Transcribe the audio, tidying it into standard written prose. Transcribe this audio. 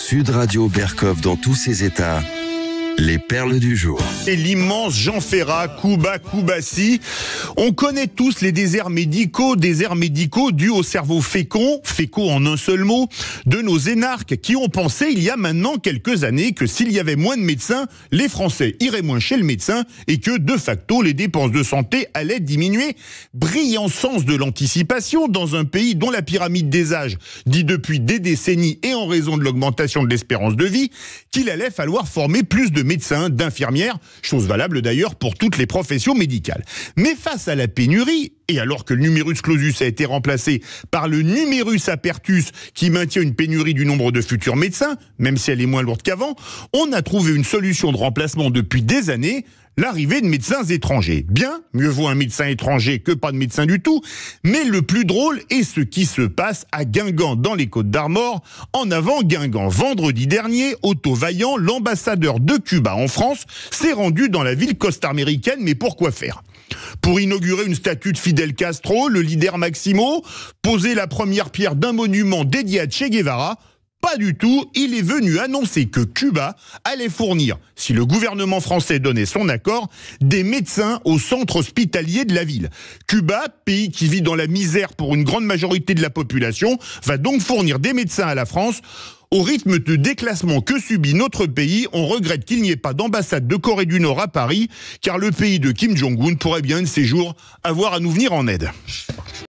Sud Radio Berkov dans tous ses états. Les perles du jour. Et l'immense Jean Ferrat, Kuba Kubassi. On connaît tous les déserts médicaux dus au cerveau fécond en un seul mot, de nos énarques qui ont pensé il y a maintenant quelques années que s'il y avait moins de médecins, les Français iraient moins chez le médecin et que de facto les dépenses de santé allaient diminuer. Brillant sens de l'anticipation dans un pays dont la pyramide des âges dit depuis des décennies et en raison de l'augmentation de l'espérance de vie qu'il allait falloir former plus de médecins, d'infirmières, chose valable d'ailleurs pour toutes les professions médicales. Mais face à la pénurie, et alors que le numerus clausus a été remplacé par le numerus apertus qui maintient une pénurie du nombre de futurs médecins, même si elle est moins lourde qu'avant, on a trouvé une solution de remplacement depuis des années, l'arrivée de médecins étrangers. Bien, mieux vaut un médecin étranger que pas de médecin du tout, mais le plus drôle est ce qui se passe à Guingamp dans les Côtes-d'Armor. En avant Guingamp, vendredi dernier, Otto Vaillant, l'ambassadeur de Cuba en France, s'est rendu dans la ville costa-américaine, mais pour quoi faire ? Pour inaugurer une statue de Fidel Castro, le leader Maximo, poser la première pierre d'un monument dédié à Che Guevara ? Pas du tout, il est venu annoncer que Cuba allait fournir, si le gouvernement français donnait son accord, des médecins au centre hospitalier de la ville. Cuba, pays qui vit dans la misère pour une grande majorité de la population, va donc fournir des médecins à la France. Au rythme de déclassement que subit notre pays, on regrette qu'il n'y ait pas d'ambassade de Corée du Nord à Paris, car le pays de Kim Jong-un pourrait bien un de ces jours avoir à nous venir en aide.